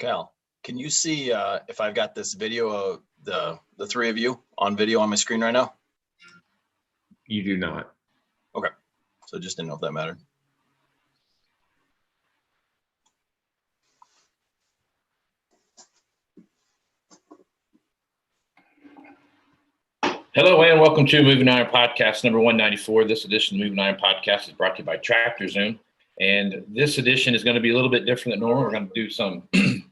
Cal, can you see if I've got this video of the three of you on video on my screen right now? You do not. Okay, so just didn't know if that mattered. Hello and welcome to Moving Iron Podcast number 194. This edition of the Moving Iron Podcast is brought to you by Tractor Zoom. And this edition is going to be a little bit different than normal. We're going to do some,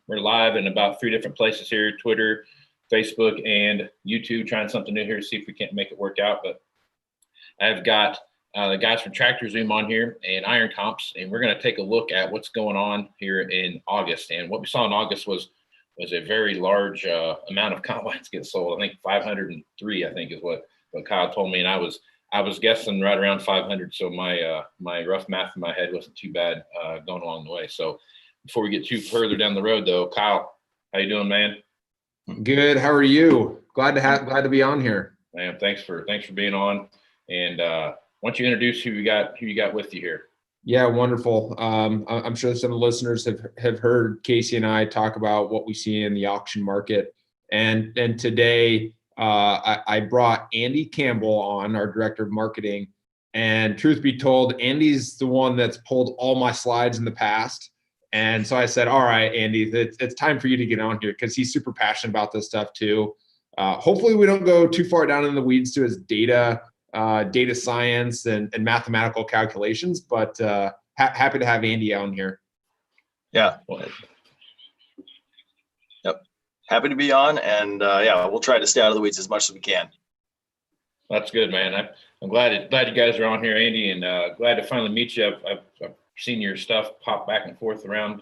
we're live in about 3 different places here, Twitter, Facebook, and YouTube, trying something new here to see if we can't make it work out. But I've got the guys from Tractor Zoom on here and Iron Comps, and we're going to take a look at what's going on here in August. And what we saw in August was a very large amount of combines get sold. I think 503, I think is what Kyle told me. And I was guessing right around 500. So my rough math in my head wasn't too bad going along the way. So before we get too further down the road though, Kyle, how you doing, man? Good. How are you? Glad to be on here. Man, thanks for being on. And why don't you introduce who you got with you here? Yeah, wonderful. I'm sure some of the listeners have heard Casey and I talk about what we see in the auction market. And today I brought Andy Campbell on, our director of marketing. And truth be told, Andy's the one that's pulled all my slides in the past. And so I said, all right, Andy, it's time for you to get on here because he's super passionate about this stuff too. Hopefully we don't go too far down in the weeds to his data science and mathematical calculations, but happy to have Andy on here. Yeah. Yep. Happy to be on, and yeah, we'll try to stay out of the weeds as much as we can. That's good, man. I'm glad you guys are on here, Andy, and glad to finally meet you. I've seen your stuff pop back and forth around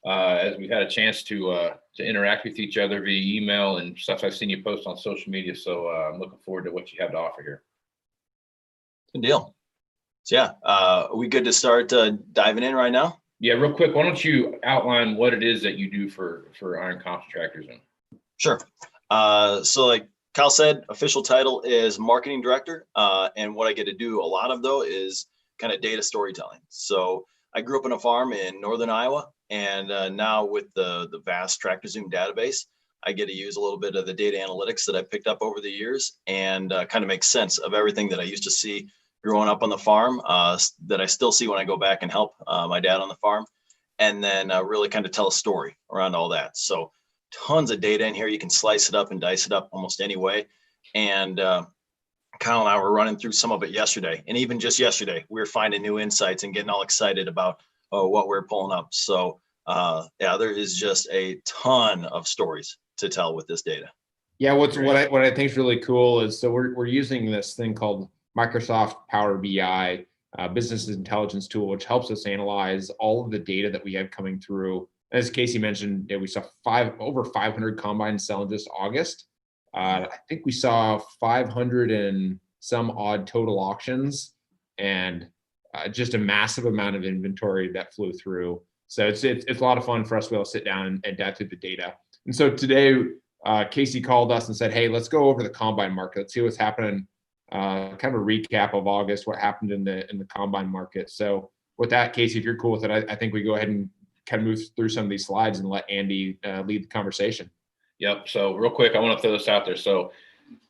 as we've had a chance to interact with each other via email and stuff. I've seen you post on social media, so I'm looking forward to what you have to offer here. Good deal. So yeah, are we good to start diving in right now? Yeah, real quick, why don't you outline what it is that you do for Iron Comps Tractor Zoom? Sure. So like Kyle said, official title is marketing director. And what I get to do a lot of though is kind of data storytelling. So I grew up on a farm in northern Iowa, and now with the vast Tractor Zoom database, I get to use a little bit of the data analytics that I picked up over the years and kind of make sense of everything that I used to see growing up on the farm that I still see when I go back and help my dad on the farm, and then really kind of tell a story around all that. So tons of data in here. You can slice it up and dice it up almost any way. And Kyle and I were running through some of it yesterday. And even just yesterday, we were finding new insights and getting all excited about what we're pulling up. So yeah, there is just a ton of stories to tell with this data. Yeah, what I think is really cool is, so we're using this thing called Microsoft Power BI, business intelligence tool, which helps us analyze all of the data that we have coming through. As Casey mentioned, we saw over 500 combines selling this August. I think we saw 500 and some odd total auctions, and just a massive amount of inventory that flew through. So it's a lot of fun for us to be able to sit down and dive through the data. And so today, Casey called us and said, "Hey, let's go over the combine market. Let's see what's happening." Kind of a recap of August, what happened in the combine market. So with that, Casey, if you're cool with it, I think we go ahead and kind of move through some of these slides and let Andy lead the conversation. Yep. So real quick, I want to throw this out there. So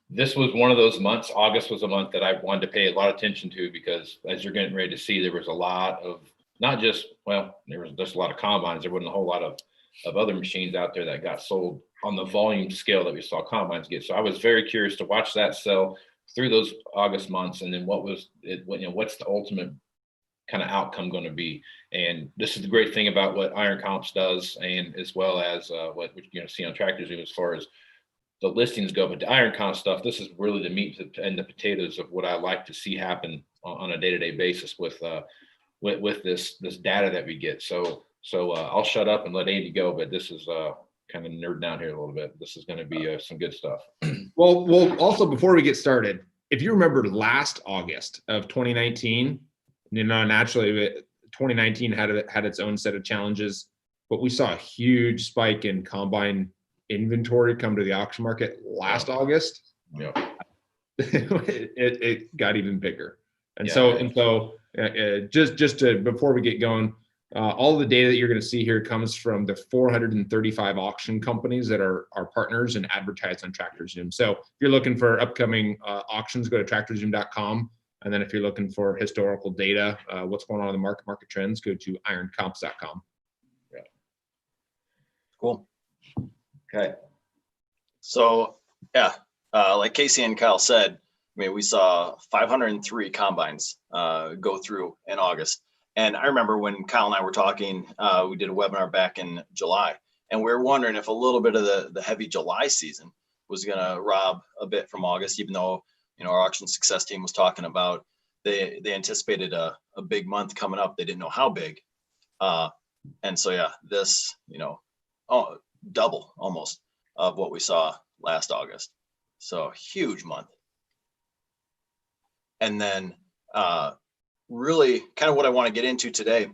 this was one of those months. August was a month that I wanted to pay a lot of attention to, because as you're getting ready to see, there was a lot of there was just a lot of combines. There wasn't a whole lot of other machines out there that got sold on the volume scale that we saw combines get. So I was very curious to watch that sell through those August months, and then what's the ultimate kind of outcome going to be. And this is the great thing about what Iron Comps does, and as well as what you're going to see on Tractor Zoom as far as the listings go. But the Iron Comp stuff, this is really the meat and the potatoes of what I like to see happen on a day-to-day basis with this data that we get. So I'll shut up and let Andy go, but this is kind of nerding out here a little bit. This is going to be some good stuff. Well, also before we get started, if you remember last August of 2019, naturally 2019 had its own set of challenges, but we saw a huge spike in combine inventory come to the auction market last August. Yeah. it got even bigger. And so just to, before we get going, All the data that you're going to see here comes from the 435 auction companies that are our partners and advertise on TractorZoom. So if you're looking for upcoming auctions, go to tractorzoom.com. And then if you're looking for historical data, what's going on in the market trends, go to ironcomps.com. Yeah. Cool. Okay. So yeah, like Casey and Kyle said, I mean, we saw 503 combines go through in August. And I remember when Kyle and I were talking, we did a webinar back in July, and we were wondering if a little bit of the heavy July season was going to rob a bit from August, even though, you know, our auction success team was talking about they anticipated a big month coming up. They didn't know how big. And so, yeah, this, you know, double almost of what we saw last August. So huge month. And then really kind of what I want to get into today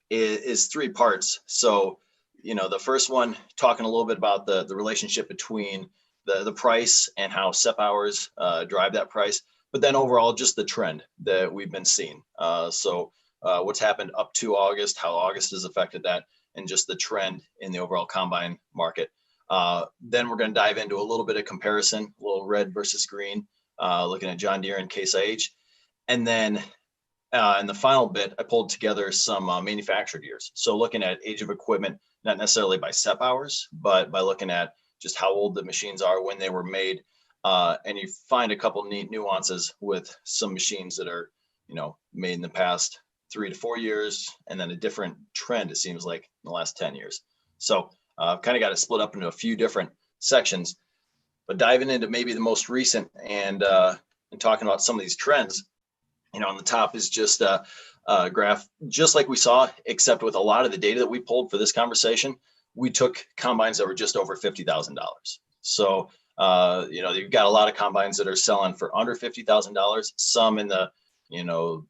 is three parts. So, you know, the first one, talking a little bit about the relationship between the price and how SEP hours drive that price, but then overall just the trend that we've been seeing. So what's happened up to August, how August has affected that, and just the trend in the overall combine market. Then we're going to dive into a little bit of comparison, a little red versus green, looking at John Deere and Case IH. And then in the final bit, I pulled together some manufactured years. So looking at age of equipment, not necessarily by SEP hours, but by looking at just how old the machines are, when they were made. And you find a couple neat nuances with some machines that are, you know, made in the past 3 to 4 years, and then a different trend, it seems like, in the last 10 years. So I've kind of got it split up into a few different sections, but diving into maybe the most recent and talking about some of these trends. You know, on the top is just a graph, just like we saw, except with a lot of the data that we pulled for this conversation, we took combines that were just over $50,000. So, you know, you've got a lot of combines that are selling for under $50,000, some in the, you know,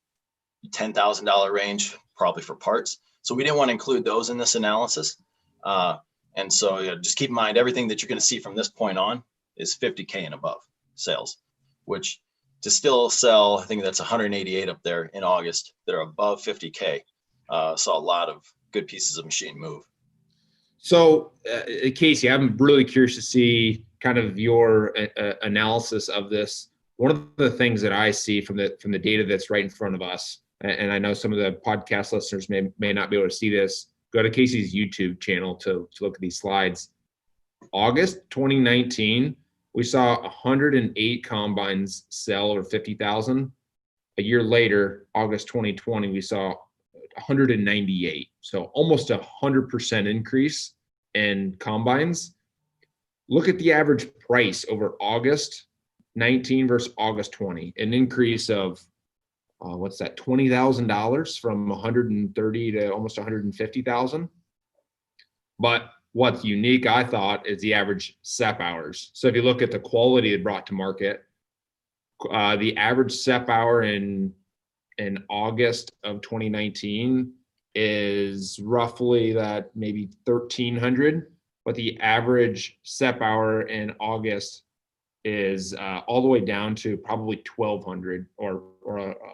$10,000 range, probably for parts. So we didn't want to include those in this analysis. And so just keep in mind, everything that you're going to see from this point on is 50K and above sales, which to still sell, I think that's 188 up there in August that are above 50K. Saw a lot of good pieces of machine move. So Casey, I'm really curious to see kind of your analysis of this. One of the things that I see from the data that's right in front of us, and I know some of the podcast listeners may not be able to see this, go to Casey's YouTube channel to look at these slides. August 2019, we saw 108 combines sell over 50,000. A year later, August 2020, we saw 198. So almost 100% increase in combines. Look at the average price over August 19 versus August 20, an increase of what's that, $20,000 from 130 to almost 150,000. But what's unique, I thought, is the average SEP hours. So if you look at the quality it brought to market, the average SEP hour in August of 2019 is roughly that maybe 1,300, but the average SEP hour in August is all the way down to probably 1,200 or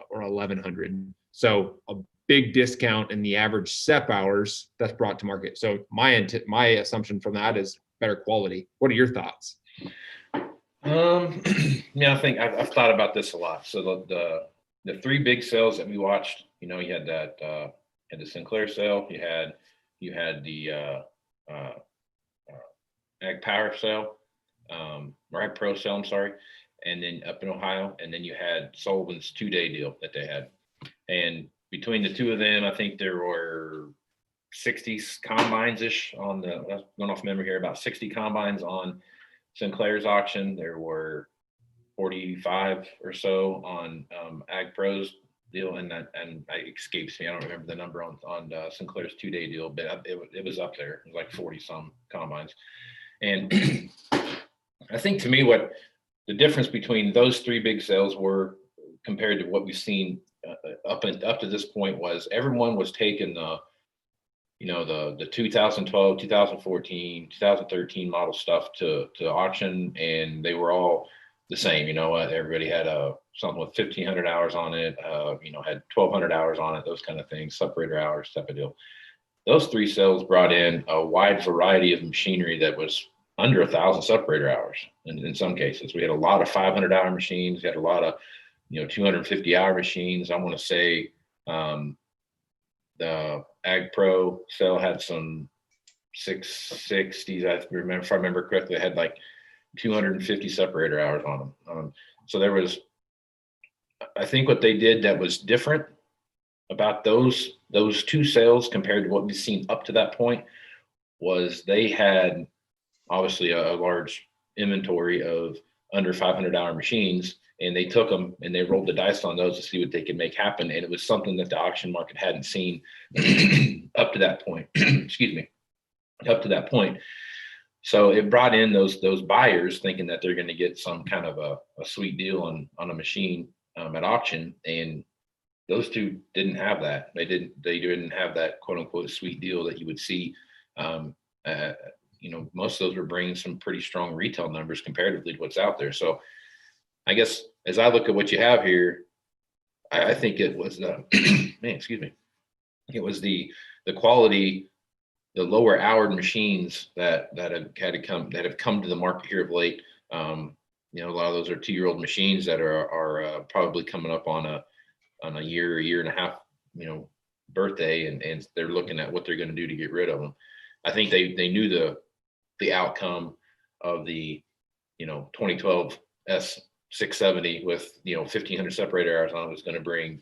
1,100. So a big discount in the average SEP hours that's brought to market. So my assumption from that is better quality. What are your thoughts? Yeah, I think I've thought about this a lot. So the three big sales that we watched, you know, you had that had the Sinclair sale, you had the Ag Power sale, or Ag Pro sale, I'm sorry, and then up in Ohio, and then you had Sullivan's 2-day deal that they had. And between the two of them, I think there were 60 combines-ish on the, going off memory here, about 60 combines on Sinclair's auction. There were 45 or so on Ag Pro's deal, and it escapes me. I don't remember the number on Sinclair's 2-day deal, but it was up there. It was like 40 some combines. And I think, to me, what the difference between those three big sales were compared to what we've seen up to this point was everyone was taking the 2012, 2014, 2013 model stuff to auction, and they were all the same. You know what? Everybody had something with 1,500 hours on it, had 1,200 hours on it, those kind of things, separator hours type of deal. those 3 sales brought in a wide variety of machinery that was under 1,000 separator hours. And in some cases, we had a lot of 500-hour machines. We had a lot of 250-hour machines. I want to say the Ag Pro cell had some 660s. I remember, if I remember correctly, they had like 250 separator hours on them. So there was, I think what they did that was different about those 2 sales compared to what we've seen up to that point was they had obviously a large inventory of under 500-hour machines, and they took them and they rolled the dice on those to see what they could make happen. And it was something that the auction market hadn't seen up to that point. Excuse me, up to that point. So it brought in those buyers thinking that they're going to get some kind of a sweet deal on a machine at auction, and those 2 didn't have that. They didn't have that quote unquote sweet deal that you would see. Most of those were bringing some pretty strong retail numbers comparatively to what's out there. So I guess as I look at what you have here, I think it was excuse me. It was the quality, the lower houred machines that have come to the market here of late. A lot of those are 2-year-old machines that are probably coming up on a year and a half, birthday, and they're looking at what they're going to do to get rid of them. I think they knew the outcome of the 2012 S670 with 1,500 separator hours on it was going to bring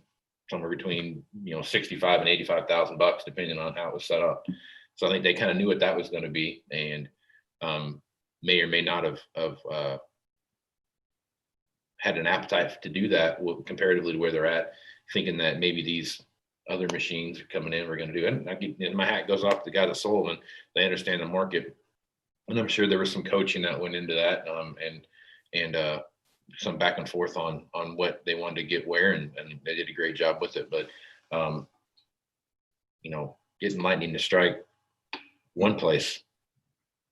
somewhere between 65 and 85,000 bucks, depending on how it was set up. So I think they kind of knew what that was going to be, and may or may not have had an appetite to do that comparatively to where they're at, thinking that maybe these other machines are coming in, we're going to do it. And my hat goes off to the guys at Sullivan. They understand the market, and I'm sure there was some coaching that went into that, and some back and forth on what they wanted to get where, and they did a great job with it. But getting lightning to strike one place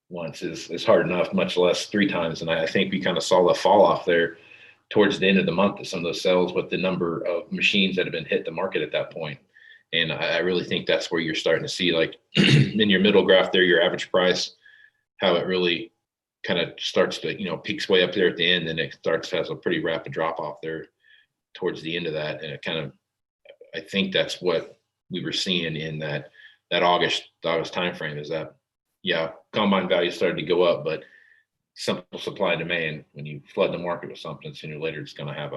once is hard enough, much less 3 times. And I think we kind of saw the fall off there towards the end of the month of some of those sales with the number of machines that have been hit the market at that point. And I really think that's where you're starting to see, like in your middle graph there, your average price, how it really kind of starts to, peaks way up there at the end, and it has a pretty rapid drop off there towards the end of that. And it kind of, I think that's what we were seeing in that August timeframe, is that, combine value started to go up, but simple supply and demand, when you flood the market with something, sooner or later it's going to have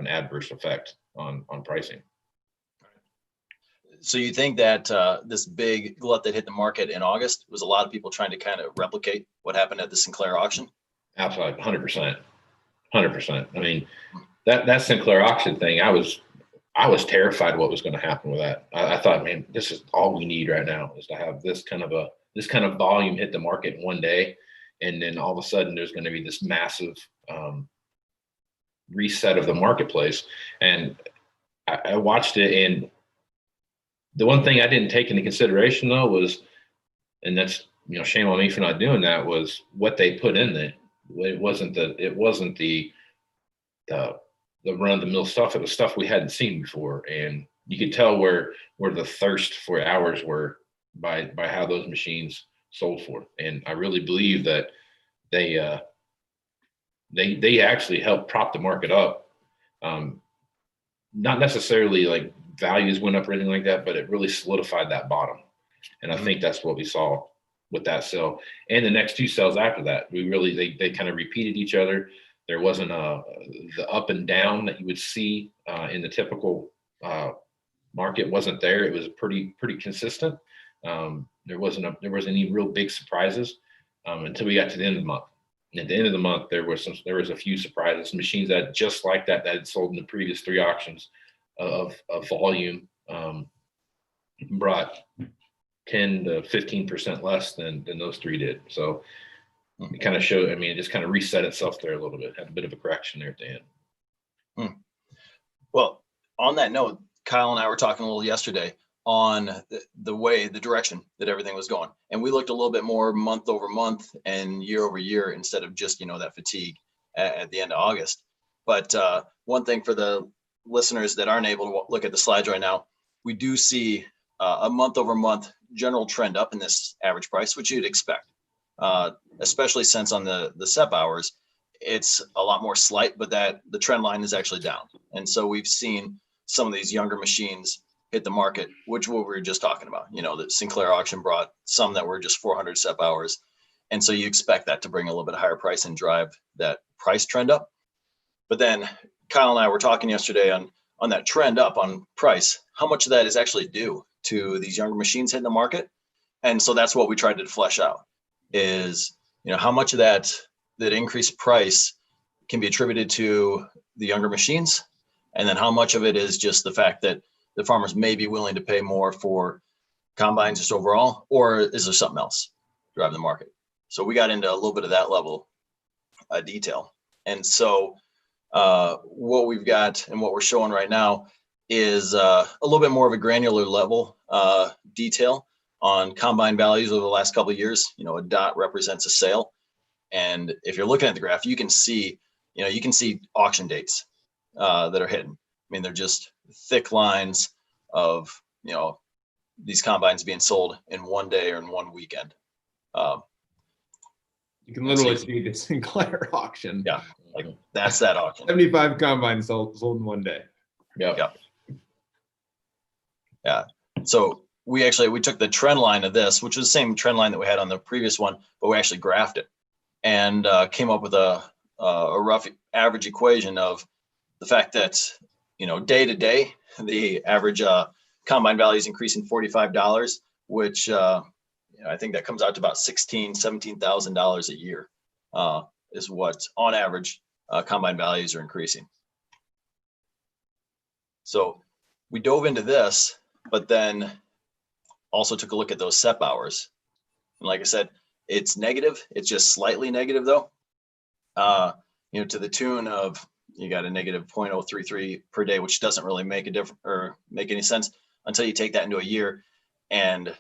an adverse effect on pricing. So you think that this big glut that hit the market in August was a lot of people trying to kind of replicate what happened at the Sinclair auction? Absolutely, 100%. I mean, that Sinclair auction thing, I was terrified what was going to happen with that. I thought, man, this is all we need right now, is to have this kind of volume hit the market in one day, and then all of a sudden there's going to be this massive reset of the marketplace. And I watched it, and the one thing I didn't take into consideration though was, and that's, shame on me for not doing that, was what they put in it. It wasn't the run of the mill stuff. It was stuff we hadn't seen before, and you could tell where the thirst for hours were by how those machines sold for. And I really believe that they actually helped prop the market up. Not necessarily like values went up or anything like that, but it really solidified that bottom. And I think that's what we saw with that sale and the next 2 sales after that. They kind of repeated each other. There wasn't the up and down that you would see in the typical market wasn't there. It was pretty consistent. There wasn't any real big surprises until we got to the end of the month. And at the end of the month, there was a few surprises. Machines that just like that had sold in the previous 3 auctions of volume brought 10 to 15% less than those 3 did. So it kind of showed, it just kind of reset itself there a little bit, had a bit of a correction there at the end. Well, on that note, Kyle and I were talking a little yesterday on the direction that everything was going. And we looked a little bit more month over month and year over year, instead of just, that fatigue at the end of August. But one thing for the listeners that aren't able to look at the slides right now, we do see a month over month general trend up in this average price, which you'd expect, especially since on the SEP hours, it's a lot more slight, but that the trend line is actually down. And so we've seen some of these younger machines hit the market, which what we were just talking about, the Sinclair auction brought some that were just 400 SEP hours. And so you expect that to bring a little bit higher price and drive that price trend up. But then Kyle and I were talking yesterday on that trend up on price, how much of that is actually due to these younger machines hitting the market. And so that's what we tried to flesh out is, how much of that increased price can be attributed to the younger machines. And then how much of it is just the fact that the farmers may be willing to pay more for combines just overall, or is there something else driving the market? So we got into a little bit of that level of detail. And so what we've got and what we're showing right now is a little bit more of a granular level detail on combine values over the last couple of years. A dot represents a sale. And if you're looking at the graph, you can see auction dates that are hidden. I mean, they're just thick lines of, these combines being sold in one day or in one weekend. You can literally see the Sinclair auction. Yeah, like that's that auction. 75 combines sold in one day. Yeah. So we took the trend line of this, which was the same trend line that we had on the previous one, but we actually graphed it and came up with a rough average equation of the fact that, day to day, the average combine value is increasing $45, which I think that comes out to about $17,000 a year is what on average combine values are increasing. So we dove into this, but then also took a look at those SEP hours. And like I said, it's negative. It's just slightly negative though. To the tune of, you got a negative 0.033 per day, which doesn't really make a difference or make any sense until you take that into a year. And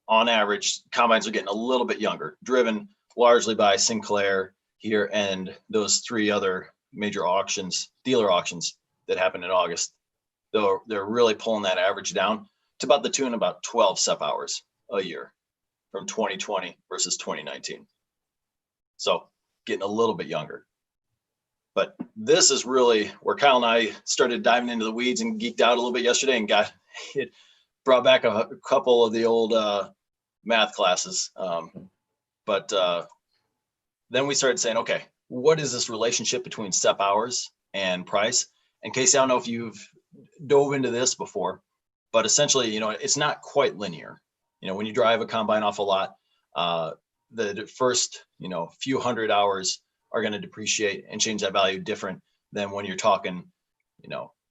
on average, combines are getting a little bit younger, driven largely by Sinclair here and those three other major auctions, dealer auctions that happened in August. Though they're really pulling that average down to about the tune of about 12 SEP hours a year from 2020 versus 2019. So getting a little bit younger. But this is really where Kyle and I started diving into the weeds and geeked out a little bit yesterday and it brought back a couple of the old math classes. But then we started saying, okay, what is this relationship between SEP hours and price? And Casey, I don't know if you've dove into this before, but essentially, it's not quite linear. When you drive a combine off a lot, the first, few hundred hours are going to depreciate and change that value different than when you're talking,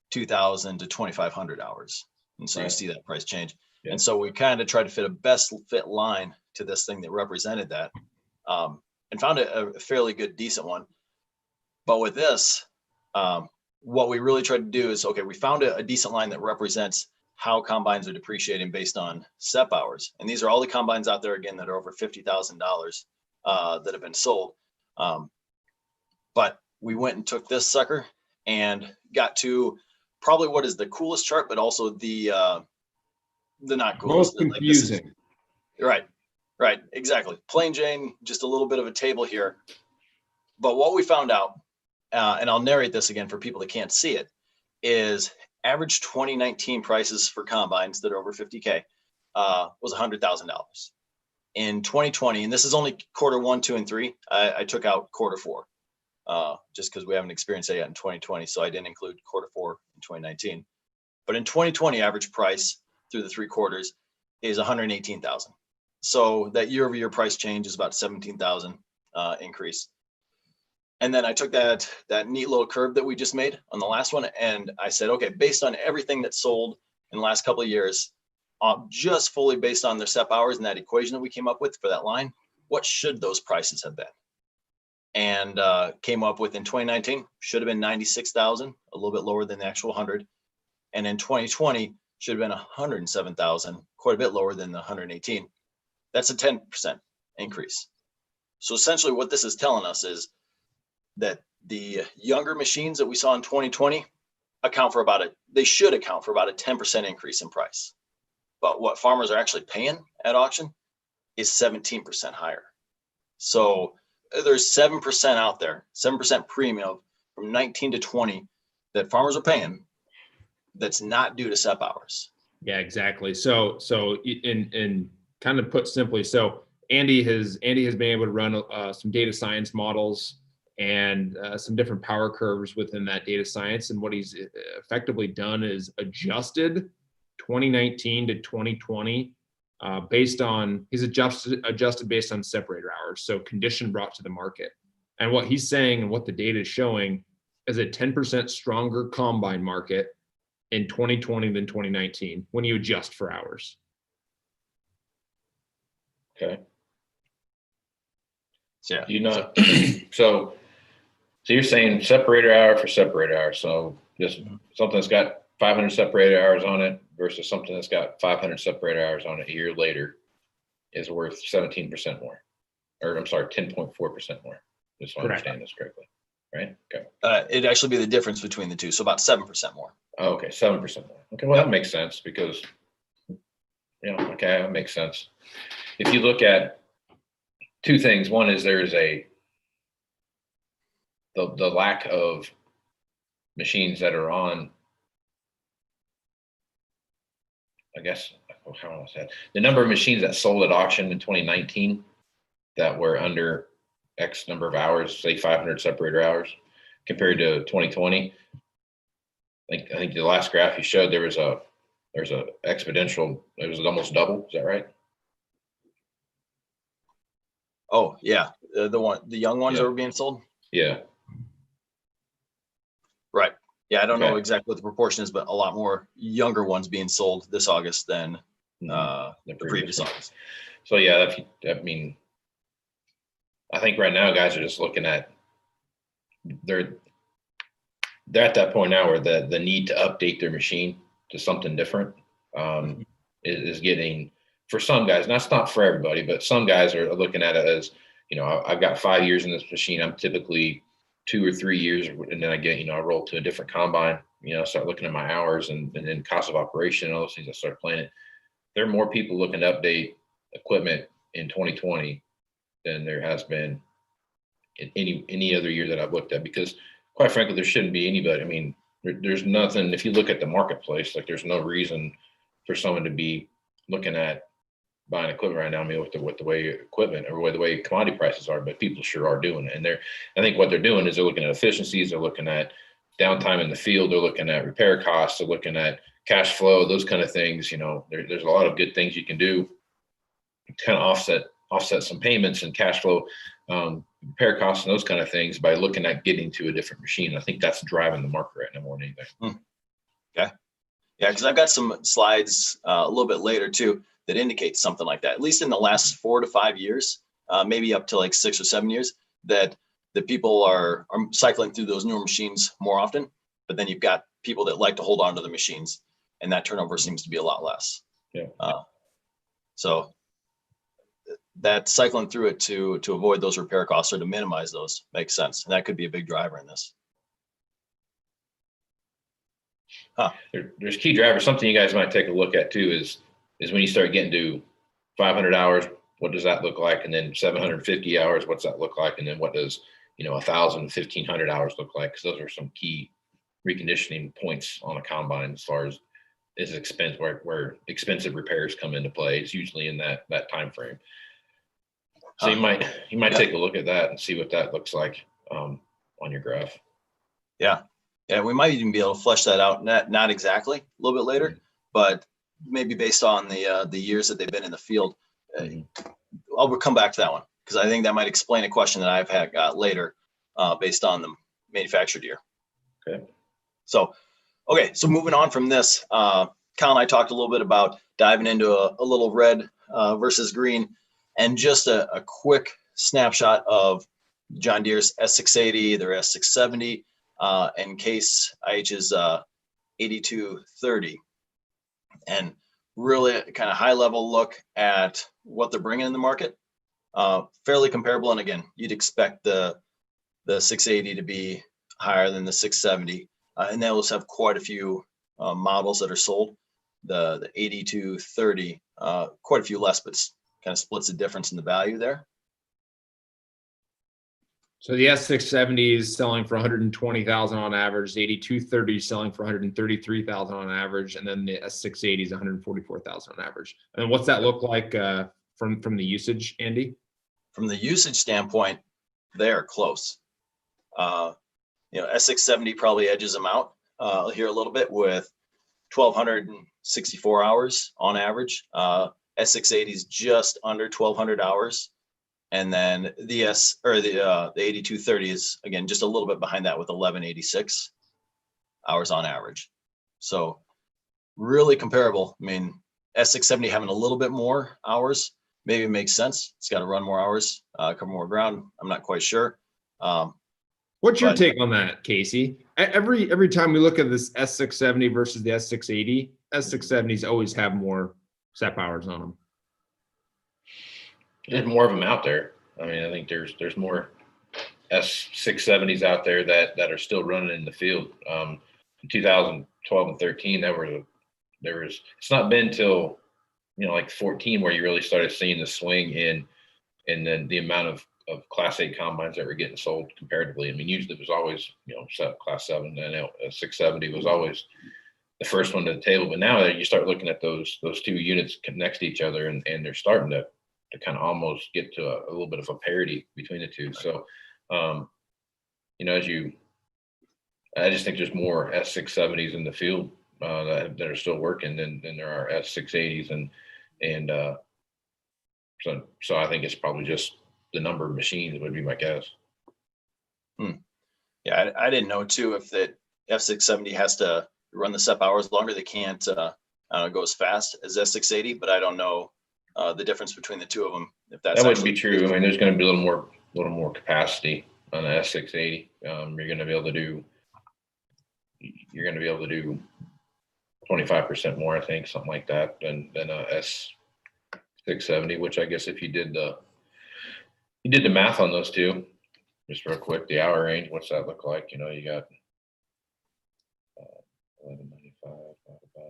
2,000 to 2,500 hours. And so You see that price change. Yeah. And so we kind of tried to fit a best fit line to this thing that represented that and found a fairly good, decent one. But with this, what we really tried to do is, okay, we found a decent line that represents how combines are depreciating based on SEP hours. And these are all the combines out there, again, that are over $50,000 that have been sold. But we went and took this sucker and got to probably what is the coolest chart, but also the not coolest. Most confusing. Right, exactly. Plain Jane, just a little bit of a table here. But what we found out, and I'll narrate this again for people that can't see it, is average 2019 prices for combines that are over 50K was $100,000. In 2020, and this is only quarter 1, 2, and 3, I took out quarter 4. Just because we haven't experienced that yet in 2020. So I didn't include quarter 4 in 2019. But in 2020, average price through the 3 quarters is 118,000. So that year-over-year price change is about 17,000 increase. And then I took that neat little curve that we just made on the last one, and I said, okay, based on everything that's sold in the last couple of years, just fully based on their SEP hours and that equation that we came up with for that line, what should those prices have been? And came up with in 2019 should have been 96,000, a little bit lower than the actual 100. And in 2020 should have been 107,000, quite a bit lower than the 118. That's a 10% increase. So essentially what this is telling us is that the younger machines that we saw in 2020 should account for about a 10% increase in price. but what farmers are actually paying at auction is 17% higher. So there's 7% out there, 7% premium from 19 to 20 that farmers are paying that's not due to SEP hours. Yeah, exactly. So in kind of put simply, so Andy has been able to run some data science models and some different power curves within that data science. And what he's effectively done is adjusted 2019 to 2020 he's adjusted based on separator hours, so condition brought to the market. And what he's saying and what the data is showing is a 10% stronger combine market in 2020 than 2019 when you adjust for hours. Okay. Yeah. You know, so you're saying separator hour for separator hour. So just something that's got 500 separator hours on it versus something that's got 500 separator hours on it a year later is worth 17% more, or I'm sorry, 10.4% more. Just so I understand this correctly, right? Okay. It'd actually be the difference between the two. So about 7% more. Oh, okay. 7% more. Okay. Well, that makes sense because, okay, that makes sense. If you look at two things, one is there's the lack of machines that are on, I guess, how was that? The number of machines that sold at auction in 2019 that were under X number of hours, say 500 separator hours, compared to 2020. I think the last graph you showed, there's a exponential, it was almost double. Is that right? Oh yeah, the young ones that were being sold. Yeah. Right. Yeah, I don't know exactly what the proportion is, but a lot more younger ones being sold this August than the previous August. So yeah, I think right now guys are just looking at they're at that point now where the need to update their machine to something different is getting, for some guys, and that's not for everybody, but some guys are looking at it as, I've got 5 years in this machine. I'm typically 2 or 3 years, and then I get, I roll to a different combine, start looking at my hours and then cost of operation and all those things. I start playing it. There are more people looking to update equipment in 2020 than there has been in any other year that I've looked at, because quite frankly, there shouldn't be anybody. I mean, there's nothing, if you look at the marketplace, like there's no reason for someone to be looking at buying equipment right now. I mean, with the way equipment or the way commodity prices are, but people sure are doing it. And I think what they're doing is they're looking at efficiencies, they're looking at downtime in the field, they're looking at repair costs, they're looking at cash flow, those kind of things. There's a lot of good things you can do to kind of offset some payments and cash flow, repair costs and those kind of things by looking at getting to a different machine. I think that's driving the market right now more than anything. Okay. Yeah, because I've got some slides a little bit later too that indicate something like that. At least in the last 4 to 5 years, maybe up to like 6 or 7 years, that the people are cycling through those newer machines more often. But then you've got people that like to hold on to the machines, and that turnover seems to be a lot less. Yeah. So that cycling through it to avoid those repair costs or to minimize those makes sense, and that could be a big driver in this. There's key drivers. Something you guys might take a look at too is when you start getting to 500 hours, what does that look like? And then 750 hours, what's that look like? And then what does 1,000, 1,500 hours look like? Because those are some key reconditioning points on a combine as far as expense, where expensive repairs come into play. It's usually in that time frame. So you might take a look at that and see what that looks like on your graph. Yeah, we might even be able to flesh that out. Not exactly, a little bit later, but maybe based on the years that they've been in the field. I'll come back to that one because I think that might explain a question that I've got later based on the manufactured year. Okay. So moving on from this, Kyle and I talked a little bit about diving into a little red versus green, and just a quick snapshot of John Deere's S680, their S670, and Case IH's 8230, and really kind of high level look at what they're bringing in the market. Fairly comparable, and again, you'd expect the 680 to be higher than the 670, and they'll have quite a few models that are sold. the 8230, quite a few less, but kind of splits the difference in the value there. So the S670 is selling for 120,000 on average, the 8230 is selling for 133,000 on average, and then the S680 is 144,000 on average. And what's that look like from the usage, Andy? From the usage standpoint, they are close. S670 probably edges them out here a little bit with 1,264 hours on average. S680 is just under 1,200 hours. And then the 8230 is, again, just a little bit behind that with 1186 hours on average. So really comparable. I mean, S670 having a little bit more hours maybe makes sense. It's got to run more hours, cover more ground. I'm not quite sure. What's your take on that, Casey? Every time we look at this S670 versus the S680, S670s always have more SEP hours on them. There's more of them out there. I mean, I think there's more S670s out there that are still running in the field. In 2012 and 13, there was it's not been till like 14 where you really started seeing the swing in then the amount of Class 8 combines that were getting sold comparatively. I mean, usually it was always Class 7, and 670 was always the first one to the table. But now that you start looking at those two units next to each other, and they're starting to kind of almost get to a little bit of a parity between the two. So, I just think there's more S670s in the field that are still working than there are S680s, and so I think it's probably just the number of machines would be my guess. Yeah, I didn't know too if that F670 has to run the SEP hours longer. They can't go as fast as S680, but I don't know the difference between the two of them. If that wouldn't be true. I mean, there's going to be a little more capacity on the S680. You're going to be able to do 25% more, I think, something like that, than a S670. Which I guess if you did the math on those two, just real quick, the hour range, what's that look like? You got 1195 divided by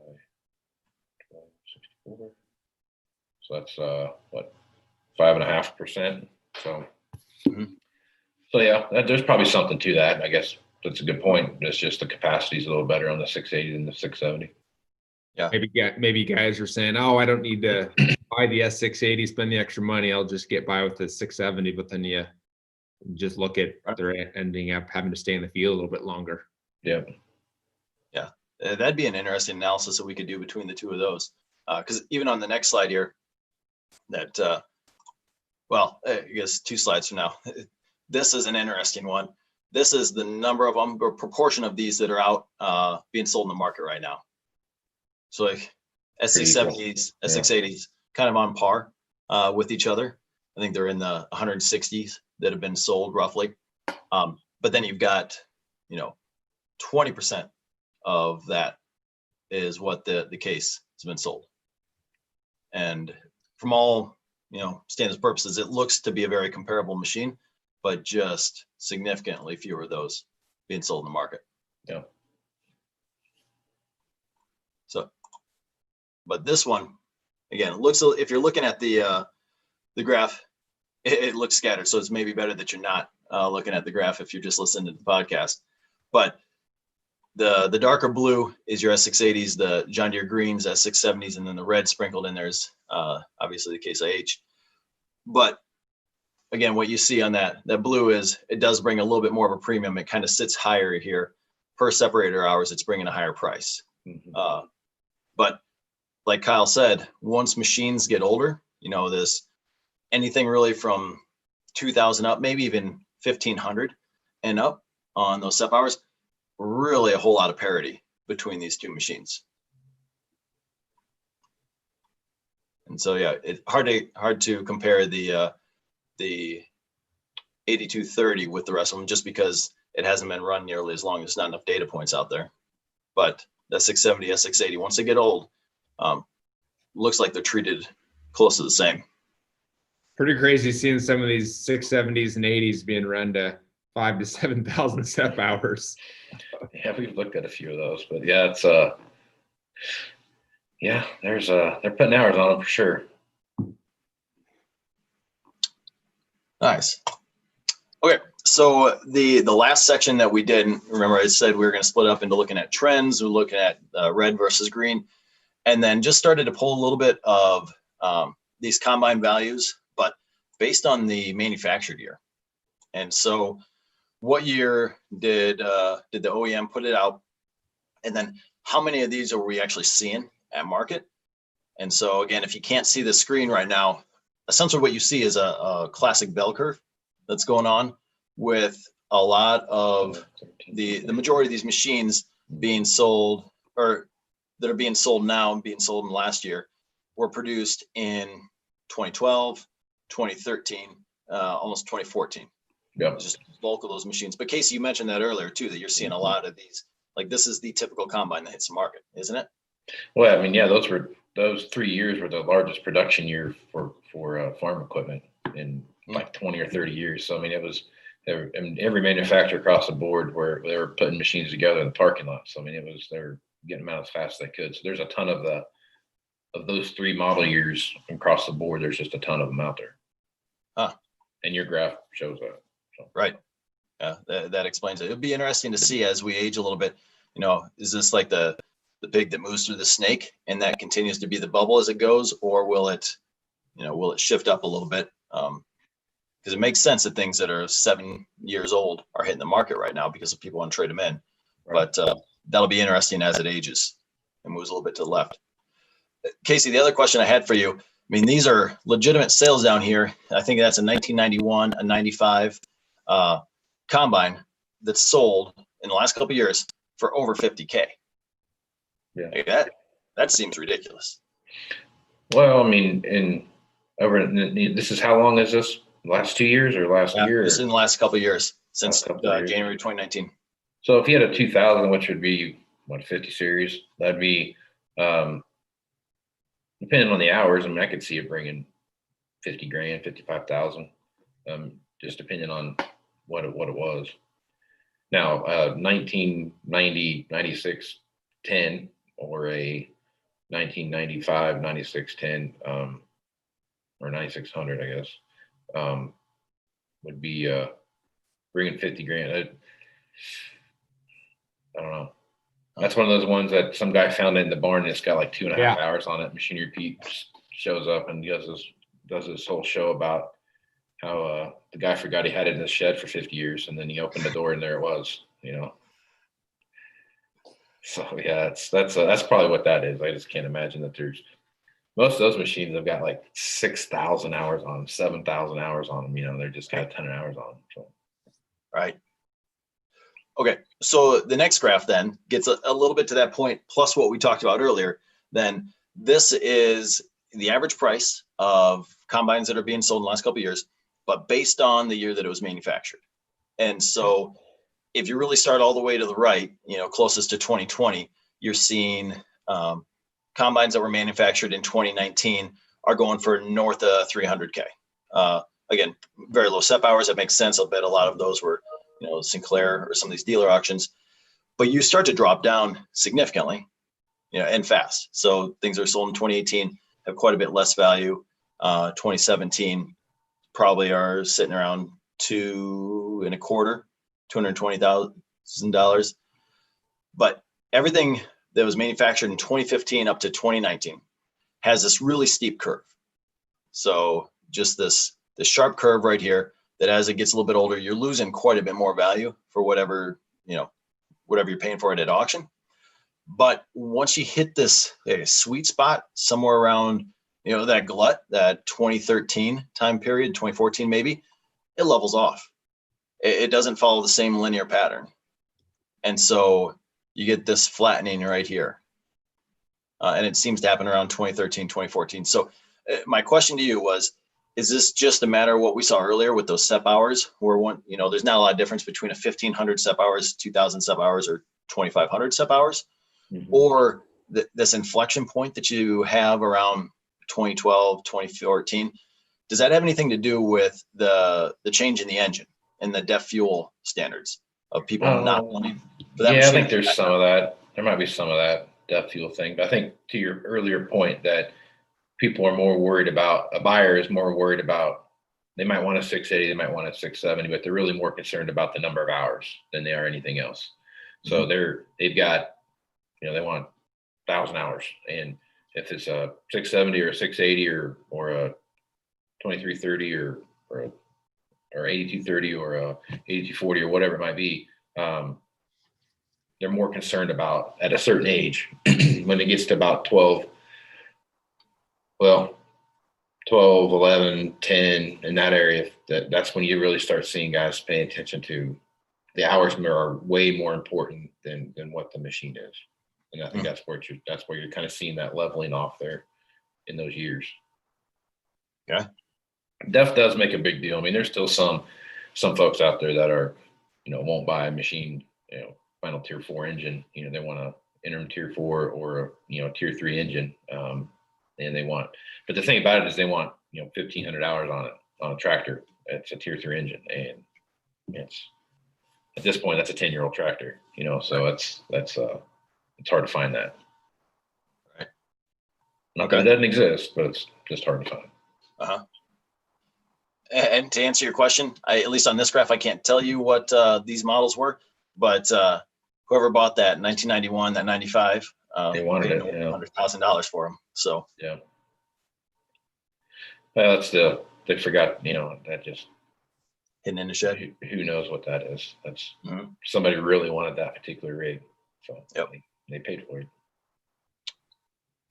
1264. So that's what, 5.5%. So, so yeah, there's probably something to that. I guess that's a good point. It's just the capacity is a little better on the 680 than the 670. Yeah. Maybe guys are saying, "Oh, I don't need to buy the S680, spend the extra money. I'll just get by with the 670." But then you just look at they're ending up having to stay in the field a little bit longer. Yeah. Yeah, that'd be an interesting analysis that we could do between the two of those. Because even on the next slide here, that I guess 2 slides from now, this is an interesting one. This is the number of them, or proportion of these that are out being sold in the market right now. So like S670s, S680s, kind of on par with each other. I think they're in the 160s that have been sold roughly. But then you've got, 20% of that is what the case has been sold. And from all, standards purposes, it looks to be a very comparable machine, but just significantly fewer of those being sold in the market. Yeah. So, but this one, again, looks, if you're looking at the graph, it looks scattered. So it's maybe better that you're not looking at the graph if you're just listening to the podcast. But the darker blue is your S680s, the John Deere greens, S670s, and then the red sprinkled in there is obviously the Case IH. But again, what you see on that blue is it does bring a little bit more of a premium. It kind of sits higher here per separator hours. It's bringing a higher price. Mm-hmm. But like Kyle said, once machines get older, anything really from 2,000 up, maybe even 1,500 and up on those SEP hours, really a whole lot of parity between these two machines. And so, yeah, it's hard to compare the 8230 with the rest of them, just because it hasn't been run nearly as long. There's not enough data points out there. But the 670, S680, once they get old, looks like they're treated close to the same. Pretty crazy seeing some of these 670s and 80s being run to 5,000 to 7,000 SEP hours. Yeah, we've looked at a few of those, but yeah, it's Yeah, they're putting hours on them for sure. Nice. Okay, so the last section that we did, remember I said we were going to split up into looking at trends, we're looking at red versus green, and then just started to pull a little bit of these combine values, but based on the manufactured year. And so what year did the OEM put it out? And then how many of these are we actually seeing at market? And so again, if you can't see the screen right now, essentially what you see is a classic bell curve that's going on with a lot of the majority of these machines being sold, or that are being sold now and being sold in last year, were produced in 2012, 2013, almost 2014. Yeah. Just the bulk of those machines. But Casey, you mentioned that earlier too, that you're seeing a lot of these. Like this is the typical combine that hits the market, isn't it? Well, I mean, yeah, those 3 years were the largest production year for farm equipment in like 20 or 30 years. So I mean, every manufacturer across the board where they were putting machines together in the parking lot. So I mean, they were getting them out as fast as they could. So there's a ton of those 3 model years across the board. There's just a ton of them out there. And your graph shows that. So. Right. Yeah, that explains it. It'll be interesting to see as we age a little bit. Is this like the pig that moves through the snake, and that continues to be the bubble as it goes, or will it shift up a little bit? Because it makes sense that things that are 7 years old are hitting the market right now because people want to trade them in. Right. But that'll be interesting as it ages and moves a little bit to the left. Casey, the other question I had for you, I mean, these are legitimate sales down here. I think that's a 1991, a 95 combine that's sold in the last couple of years for over 50K. Yeah, like that seems ridiculous. Well, I mean, this is how long is this? Last 2 years or last year? This is in the last couple of years, since January 2019. So if you had a 2000, which would be what, 50 series, that'd be depending on the hours. I mean, I could see it bringing 50 grand, 55,000, just depending on what it was. Now, 1990, 96, 10, or a 1995, 96, 10, or 9600, I guess, would be bringing 50 grand. I don't know. That's one of those ones that some guy found in the barn. And it's got like 2.5 hours on it. Machinery Pete shows up and does this whole show about how the guy forgot he had it in his shed for 50 years, and then he opened the door and there it was. So yeah, that's probably what that is. I just can't imagine that there's most of those machines have got like 6,000 hours on them, 7,000 hours on them. They're just got a ton of hours on them. So. Right. Okay, so the next graph then gets a little bit to that point, plus what we talked about earlier. Then this is the average price of combines that are being sold in the last couple of years, but based on the year that it was manufactured. And so if you really start all the way to the right, closest to 2020, you're seeing combines that were manufactured in 2019 are going for north of 300K. Again, very low SEP hours. That makes sense. I'll bet a lot of those were Sinclair or some of these dealer auctions, but you start to drop down significantly, and fast. So things that are sold in 2018 have quite a bit less value. 2017 probably are sitting around $220,000. But everything that was manufactured in 2015 up to 2019 has this really steep curve. So just this sharp curve right here, that as it gets a little bit older, you're losing quite a bit more value for whatever you're paying for it at auction. But once you hit this sweet spot somewhere around, that glut, that 2013 time period, 2014 maybe, it levels off. It doesn't follow the same linear pattern. And so you get this flattening right here. And it seems to happen around 2013, 2014. So my question to you was, is this just a matter of what we saw earlier with those SEP hours, where there's not a lot of difference between a 1,500 SEP hours, 2,000 SEP hours, or 2,500 SEP hours, or this inflection point that you have around 2012, 2014? Does that have anything to do with the change in the engine and the DEF fuel standards of people not wanting? Yeah, I think there's some of that. There might be some of that. depth fuel thing. But I think to your earlier point that people are more worried about, a buyer is more worried about, they might want a 680, they might want a 670, but they're really more concerned about the number of hours than they are anything else. So they've got, they want 1,000 hours. And if it's a 670 or a 680 or a 2330 or 8230 or a 8240 or whatever it might be, they're more concerned about at a certain age when it gets to about 12, 11, 10 in that area, that's when you really start seeing guys paying attention to the hours are way more important than what the machine is. And I think that's where you're kind of seeing that leveling off there in those years. Yeah. Def does make a big deal. I mean, there's still some folks out there that are, won't buy a machine, final tier 4 engine, they want a interim tier 4 or a tier 3 engine. And they want, but the thing about it is they want, 1,500 hours on it, on a tractor. It's a tier 3 engine. And it's, at this point, that's a 10-year-old tractor, so it's hard to find that. Right. Not that it doesn't exist, but it's just hard to find. Uh-huh. And to answer your question, at least on this graph, I can't tell you what these models were, but whoever bought that in 1991, that 95, they wanted it, $100,000 for them. So yeah. Well, they forgot, that just hidden in the shed. Who knows what that is? That's somebody really wanted that particular rig, so they paid for it.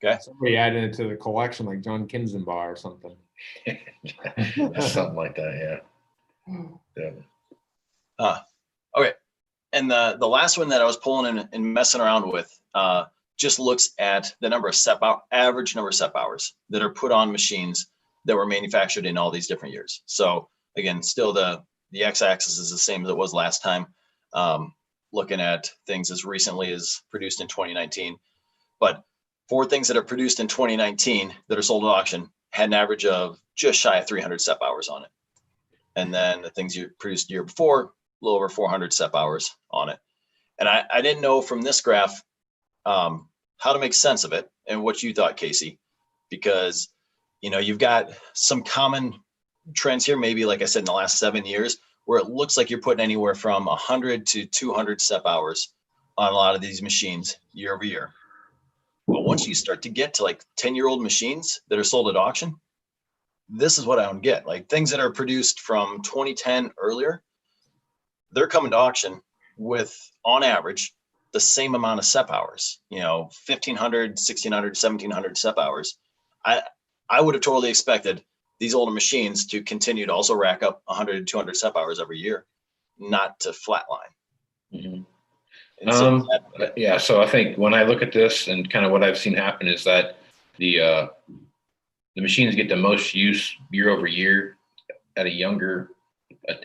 Okay. Somebody added it to the collection, like John Kinzenbar or something. Something like that, yeah. Okay. And the last one that I was pulling and messing around with just looks at the number of average number of SEP hours that are put on machines that were manufactured in all these different years. So again, still the x-axis is the same as it was last time. Looking at things as recently as produced in 2019, but for things that are produced in 2019 that are sold at auction had an average of just shy of 300 SEP hours on it. And then the things you produced the year before, a little over 400 SEP hours on it. And I didn't know from this graph how to make sense of it and what you thought, Casey, because you've got some common trends here, maybe like I said, in the last 7 years, where it looks like you're putting anywhere from 100 to 200 SEP hours on a lot of these machines year over year. But once you start to get to like 10-year-old machines that are sold at auction, this is what I don't get. Like things that are produced from 2010 earlier, they're coming to auction with, on average, the same amount of SEP hours, 1,500, 1,600, 1,700 SEP hours. I would have totally expected these older machines to continue to also rack up 100 to 200 SEP hours every year, not to flatline. Mm-hmm. So so I think when I look at this and kind of what I've seen happen is that the machines get the most use year over year at a younger,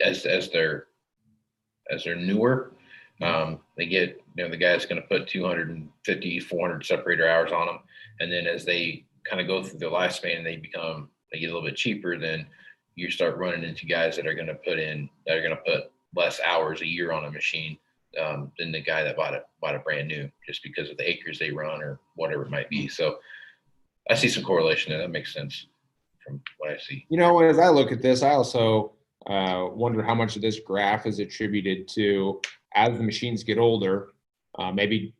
as they're newer. They get, the guy's going to put 250, 400 separator hours on them. And then as they kind of go through their lifespan and they get a little bit cheaper, then you start running into guys that are going to put less hours a year on a machine than the guy that bought it brand new, just because of the acres they run or whatever it might be. So I see some correlation there. That makes sense from what I see. As I look at this, I also wonder how much of this graph is attributed to, as the machines get older, maybe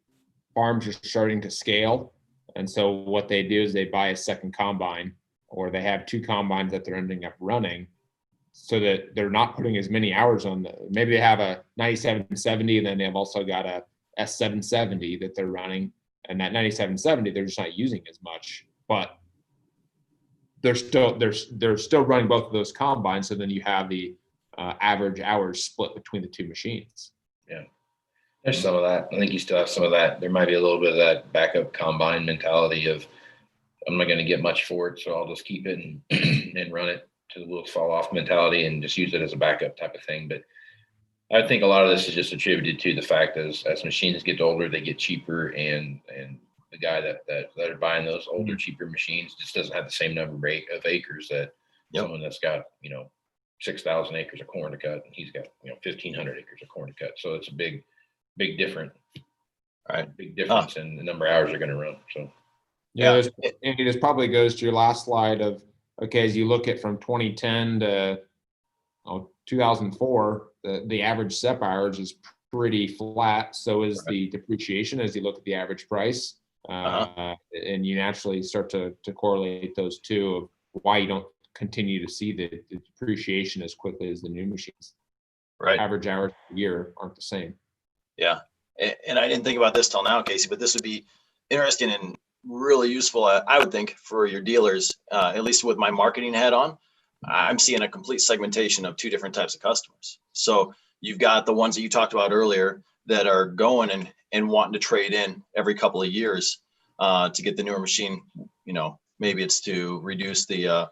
farms are starting to scale. And so what they do is they buy a second combine, or they have 2 combines that they're ending up running, so that they're not putting as many hours on maybe they have a 9770 and then they've also got a S770 that they're running. And that 9770, they're just not using as much, but they're still running both of those combines. So then you have the average hours split between the 2 machines. Yeah. There's some of that. I think you still have some of that. There might be a little bit of that backup combine mentality of, I'm not going to get much for it, so I'll just keep it and run it to the wheels fall off mentality and just use it as a backup type of thing. But I think a lot of this is just attributed to the fact as machines get older, they get cheaper, and the guy that are buying those older, cheaper machines just doesn't have the same number of acres that someone that's got 6,000 acres of corn to cut, and he's got 1,500 acres of corn to cut. So it's a big different Right. Big difference in the number of hours you're going to run. So yeah, and this probably goes to your last slide of, okay, as you look at from 2010 to 2004, the average SEP hours is pretty flat. So is the depreciation as you look at the average price. And you naturally start to correlate those two of why you don't continue to see the depreciation as quickly as the new machines. Right. Average hours per year aren't the same. Yeah. And I didn't think about this till now, Casey, but this would be interesting and really useful, I would think, for your dealers, at least with my marketing hat on. I'm seeing a complete segmentation of two different types of customers. So you've got the ones that you talked about earlier that are going and wanting to trade in every couple of years to get the newer machine. You know, maybe it's to reduce the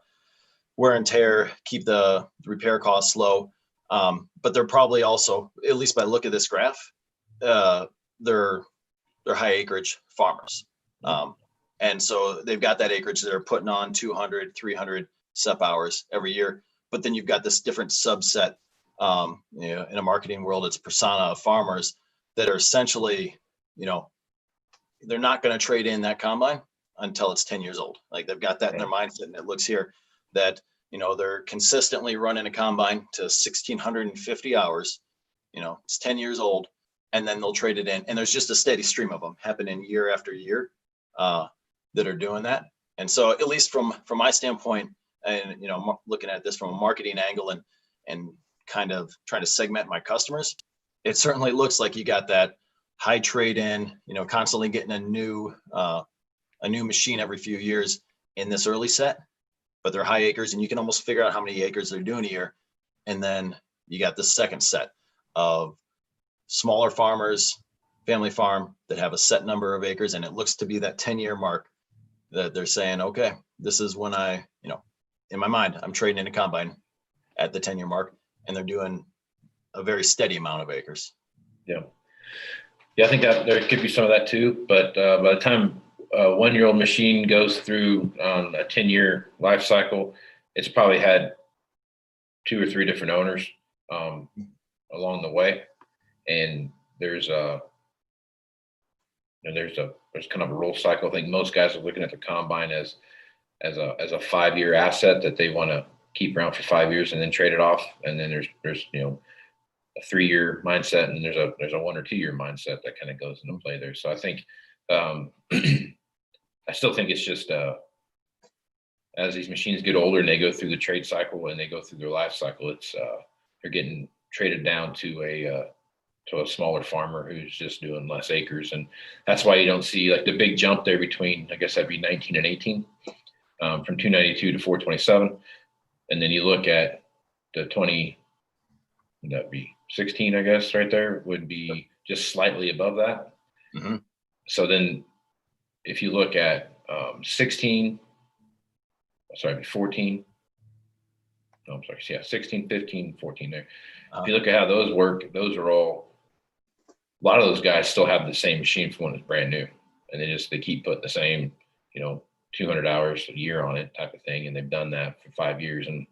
wear and tear, keep the repair costs low. But they're probably also, at least by look at this graph, they're high acreage farmers. And so they've got that acreage that are putting on 200, 300 SEP hours every year. But then you've got this different subset, you know, in a marketing world, it's persona of farmers that are essentially, you know, they're not going to trade in that combine until it's 10 years old. Like they've got that in their mindset. And it looks here that, you know, they're consistently running a combine to 1,650 hours, you know, it's 10 years old, and then they'll trade it in. And there's just a steady stream of them happening year after year that are doing that. And so at least from my standpoint, and, you know, looking at this from a marketing angle and kind of trying to segment my customers, it certainly looks like you got that high trade in, you know, constantly getting a new machine every few years in this early set, but they're high acres and you can almost figure out how many acres they're doing a year. And then you got the second set of smaller farmers, family farm that have a set number of acres. And it looks to be that 10-year mark that they're saying, okay, this is when I, you know, in my mind, I'm trading in a combine at the 10-year mark, and they're doing a very steady amount of acres. Yeah. Yeah, I think that there could be some of that too. But by the time a 1-year-old machine goes through a 10-year life cycle, it's probably had 2 or 3 different owners along the way. And there's kind of a roll cycle. I think most guys are looking at the combine as a 5-year asset that they want to keep around for 5 years and then trade it off. And then there's you know, a 3-year mindset, and there's a 1 or 2-year mindset that kind of goes into play there. So I think I still think it's just as these machines get older and they go through the trade cycle and they go through their life cycle, it's they're getting traded down to a smaller farmer who's just doing less acres. And that's why you don't see like the big jump there between, I guess that'd be 19 and 18, from 292 to 427. And then you look at the 20, that'd be 16, I guess, right there would be just slightly above that. Mm-hmm. So then if you look at 16, 14, no, I'm sorry, yeah, 16, 15, 14 there. If you look at how those work, those are all, a lot of those guys still have the same machine from when it's brand new. And they keep putting the same, you know, 200 hours a year on it type of thing. And they've done that for 5 years and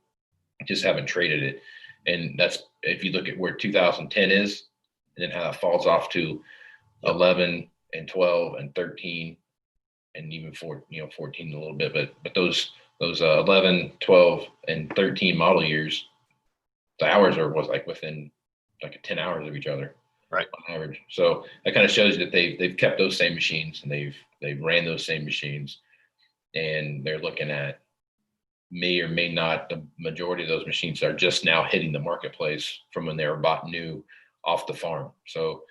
just haven't traded it. And that's, if you look at where 2010 is, and then how that falls off to 11 and 12 and 13 and even 14 a little bit, but those 11, 12 and 13 model years, the hours was like within like 10 hours of each other, right, on average. So that kind of shows you that they've kept those same machines and they've ran those same machines, and they're looking at may or may not, the majority of those machines are just now hitting the marketplace from when they were bought new off the farm. So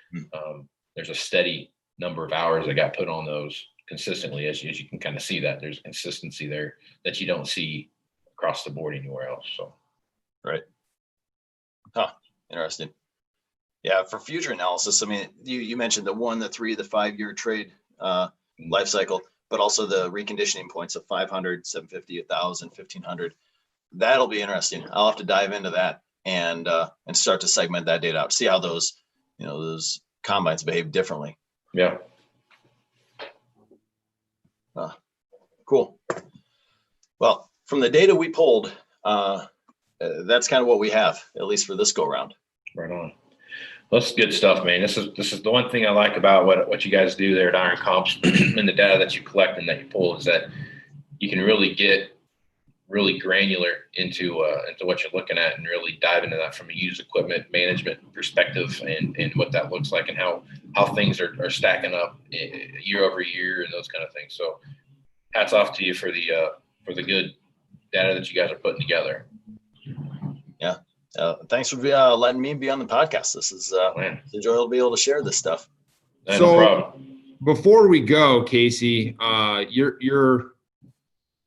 there's a steady number of hours that got put on those consistently, as you can kind of see that there's consistency there that you don't see across the board anywhere else. So, right. Huh. Interesting. Yeah. For future analysis, I mean, you mentioned the 1, the 3, the 5-year trade life cycle, but also the reconditioning points of 500, 750, 1,000, 1,500. That'll be interesting. I'll have to dive into that and start to segment that data out, see how those combines behave differently. Yeah. Cool. Well, from the data we pulled, that's kind of what we have, at least for this go round. Right on. That's good stuff, man. This is the one thing I like about what you guys do there at Iron Comps and the data that you collect and that you pull is that you can really get really granular into what you're looking at and really dive into that from a used equipment management perspective and what that looks like and how things are stacking up year over year and those kind of things. So hats off to you for the good data that you guys are putting together. Yeah. Thanks for letting me be on the podcast. This is enjoyable to be able to share this stuff. No problem. Before we go, Casey, you're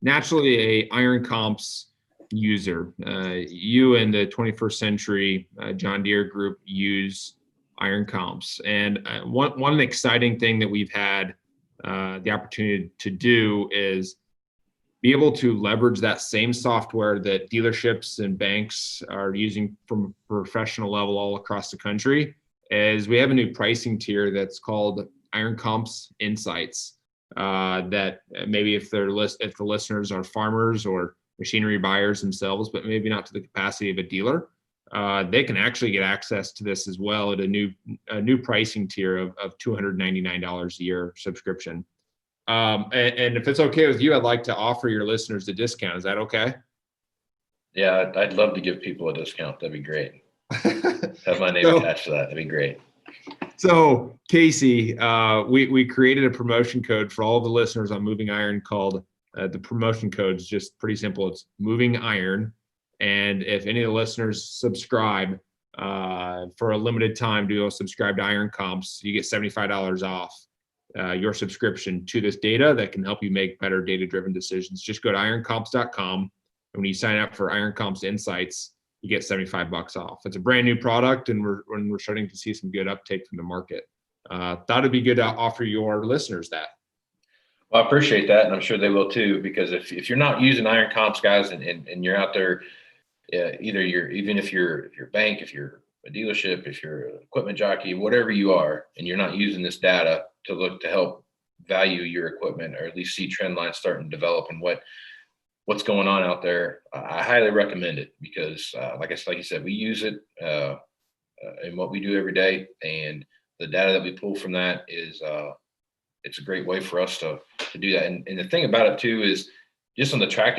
naturally a Iron Comps user. You and the 21st Century John Deere group use Iron Comps, and one exciting thing that we've had the opportunity to do is be able to leverage that same software that dealerships and banks are using from a professional level all across the country. As we have a new pricing tier that's called Iron Comps Insights. That maybe if the listeners are farmers or machinery buyers themselves, but maybe not to the capacity of a dealer, they can actually get access to this as well at a new pricing tier of $299 a year subscription. And if it's okay with you, I'd like to offer your listeners a discount. Is that okay? Yeah, I'd love to give people a discount. That'd be great. Have my name attached to that. That'd be great. So, Casey, we created a promotion code for all of the listeners on Moving Iron called the promotion code is just pretty simple. It's Moving Iron. And if any of the listeners subscribe for a limited time, subscribe to Iron Comps, you get $75 off your subscription to this data that can help you make better data-driven decisions. Just go to ironcomps.com. And when you sign up for Iron Comps Insights, you get $75 off. It's a brand new product, and we're starting to see some good uptake from the market. Thought it'd be good to offer your listeners that. Well, I appreciate that, and I'm sure they will too. Because if you're not using Iron Comps, guys, and you're out there, even if you're a bank, if you're a dealership, if you're an equipment jockey, whatever you are, and you're not using this data to help value your equipment or at least see trend lines starting to develop and what's going on out there, I highly recommend it because, like you said, we use it in what we do every day, and the data that we pull from that is it's a great way for us to do that. And the thing about it too is just on the tractor